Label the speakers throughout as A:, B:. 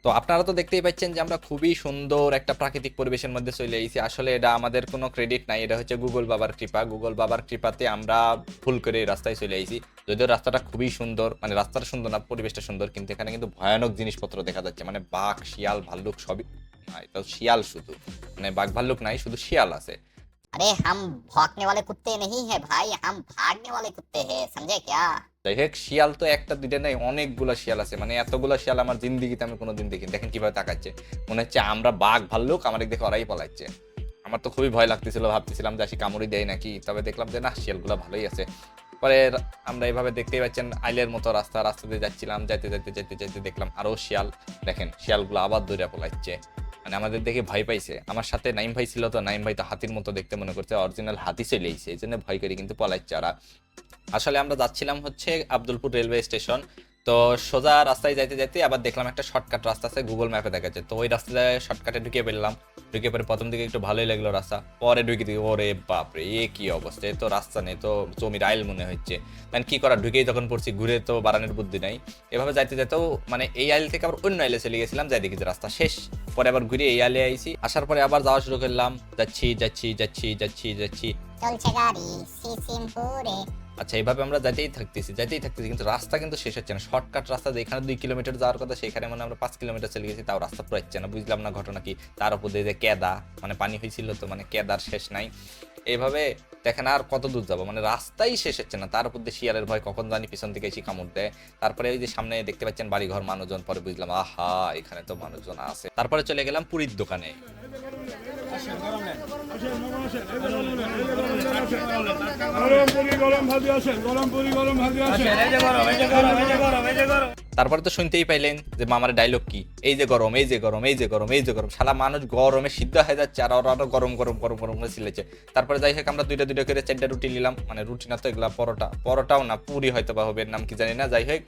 A: তো আপনারা তো দেখতেই পাচ্ছেন যে আমরা খুবই সুন্দর একটা প্রাকৃতিক পরিবেশের মধ্যে চলে এসেছি। আসলে এটা আমাদের কোনো ক্রেডিট নাই, এটা হচ্ছে গুগল বাবার কৃপা। গুগল বাবার কৃপাতে আমরা ভুল করে এই রাস্তায় চলে এসেছি। যদিও রাস্তাটা খুবই সুন্দর, মানে রাস্তাটা সুন্দর না, পরিবেশটা সুন্দর, কিন্তু এখানে কিন্তু ভয়ানক জিনিসপত্র দেখা যাচ্ছে, মানে বাঘ, শিয়াল, ভাল্লুক সবই। না, এটা শিয়াল শুধু, মানে বাঘ ভাল্লুক নাই, শুধু শিয়াল আছে।
B: अरे हम भौंकने वाले कुत्ते नहीं है भाई, हम भागने वाले कुत्ते हैं, समझे क्या?
A: যাই হোক, শিয়াল তো একটা দুইটা নাই, অনেকগুলা শিয়াল আছে, মানে এতগুলা শিয়াল আমার জিন্দিগিতে আমি কোনোদিন দেখিনি। দেখেন কিভাবে তাকাচ্ছে, মনে হচ্ছে আমরা বাঘ ভাল্লুক, আমার দেখে ওরাই পলাচ্ছে। আমার তো খুবই ভয় লাগতেছিল, ভাবতেছিলাম যে আসি কামড়ি দেয় নাকি, তবে দেখলাম যে না, শিয়ালগুলো ভালোই আছে। পরে আমরা এইভাবে দেখতেই পাচ্ছেন আইলের মতো রাস্তা, রাস্তা দিয়ে যাচ্ছিলাম, যাইতে যাইতে যাইতে যাইতে দেখলাম আরো শিয়াল। দেখেন শিয়ালগুলো আবার দৌড়ে পলাচ্ছে, মানে আমাদের দেখে ভয় পাইছে। আমার সাথে নাইম ভাই ছিল, তো নাইম ভাই তো হাতির মতো দেখতে মনে করছে, অরিজিনাল হাতি চলে এসেছে, এই জন্য ভয় করে কিন্তু পলাচ্ছে ওরা। আসলে আমরা যাচ্ছিলাম হচ্ছে আব্দুলপুর রেলওয়ে স্টেশন। তো সোজা রাস্তায় যাইতে যাইতে আবার দেখলাম একটা শর্টকাট রাস্তা আছে, গুগল ম্যাপে দেখাচ্ছে, তো ওই রাস্তায় শর্টকাটে ঢুকে পড়লাম। ঢুকে পরে প্রথম দিকে একটু ভালোই লাগলো রাস্তা, পরে ঢুকে দিকে ওরে বাপরে, এ কি অবস্থা, এ তো রাস্তা নেই, তো জমির আইল মনে হচ্ছে। মানে কি করা, ঢুকেই যখন পড়ছি, ঘুরে তো বাড়ানোর বুদ্ধি নাই। এভাবে যাইতে যেতেও মানে এই আইল থেকে আবার অন্য আইলে চলে গেছিলাম, যাই দেখি যে রাস্তা শেষ। পরে আবার ঘুরে এই আইলে আইছি, আসার পরে আবার যাওয়া শুরু করলাম, যাচ্ছি যাচ্ছি যাচ্ছি যাচ্ছি যাচ্ছি।
B: চলছে গাড়ি সিসিমপুরে।
A: আচ্ছা, এইভাবে আমরা যাইতেই থাকতেছি, কিন্তু রাস্তা কিন্তু শেষ হচ্ছে না। শর্টকাট রাস্তা, যেখানে 2 কিলোমিটার যাওয়ার কথা সেখানে মানে আমরা 5 কিলোমিটার চলে গেছি, তাও রাস্তা পুরাচ্ছে না। বুঝলাম না ঘটনা কি। তার উপর দিয়ে যে কেদা, মানে পানি হয়েছিল তো, মানে কেদার শেষ নাই। এইভাবে দেখেন আর কত দূর যাবো, মানে রাস্তাই শেষ হচ্ছে না। তার উপর দিয়ে শিয়ালের ভয়, কখন জানি পিছন থেকে এসে কামড় দেয়। তারপরে ওই যে সামনে দেখতে পাচ্ছেন বাড়িঘর, মানুষজন, পরে বুঝলাম আহা, এখানে তো মানুষজন আছে। তারপরে চলে গেলাম পুরীর দোকানে।
C: গরম পুরি গরম ভাজি আসেন, গরম পুরি গরম ভাজি আসেন।
A: তারপরে তো শুনতেই পাইলেন যে মামার ডায়লগ কি, এই যে গরম, এই যে গরম, এই যে গরম, এই যে গরম। শালা মানুষ গরমে সিদ্ধ হয়ে যাচ্ছে, আর ওরা আরো গরম গরম গরম গরম করে চিল্লেছে। তারপরে যাই হোক আমরা দুইটা দুইটা করে 4টা রুটি নিলাম, মানে রুটি না তো এগুলা পরোটা, পরোটাও না পুরি হয়তো বা হবে, এর নাম কি জানি না। যাই হোক,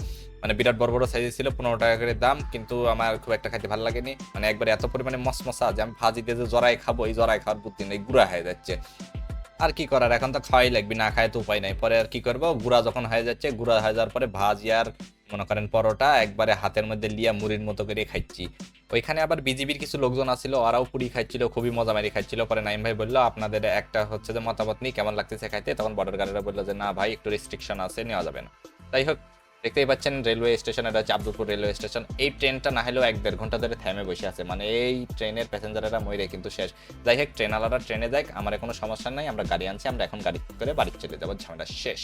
A: মানে বিরাট বড় বড় সাইজে ছিল, 15 টাকা করে দাম, কিন্তু আমার খুব একটা খাইতে ভালো লাগেনি। মানে একবার এত পরিমাণে মসমসা যে আমি ভাজি দিয়ে যে জরাই খাবো, এই জরাই খাওয়ার বুদ্ধি নেই, গুঁড়া হয়ে যাচ্ছে। আর কি করার, এখন তো খাওয়াই লাগবে, না খায় তো উপায় নাই। পরে আর কি করবো, গুঁড়া যখন হয়ে যাচ্ছে, গুঁড়া হয়ে যাওয়ার পরে ভাজি আর মনে করেন পরোটা একবারে হাতের মধ্যে লিয়া মুড়ির মতো করে খাচ্ছি। ওইখানে আবার বিজিবির কিছু লোকজন আছিল, ওরাও পুরি খাচ্ছিল, খুবই মজা মারি খাচ্ছিল। পরে নাইম ভাই বললো আপনাদের একটা হচ্ছে যে মতামত নিই, কেমন লাগতেছে খাইতে। তখন বর্ডার গার্ডরা বললো যে না ভাই, একটু রেস্ট্রিকশন আছে, নেওয়া যাবে না। যাই হোক, দেখতেই পাচ্ছেন রেলওয়ে স্টেশন, এটা হচ্ছে আব্দুলপুর রেলওয়ে স্টেশন। এই ট্রেনটা না হলেও 1-1.5 ঘন্টা ধরে থেমে বসে আছে, মানে এই ট্রেনের প্যাসেঞ্জারেরা মরে কিন্তু শেষ। যাই হোক, ট্রেন আলাদা ট্রেনে যাক, আমার কোনো সমস্যা নাই, আমরা গাড়ি আনছি, আমরা এখন গাড়ি করে বাড়ি চলে যাবো, ঝামেলা শেষ।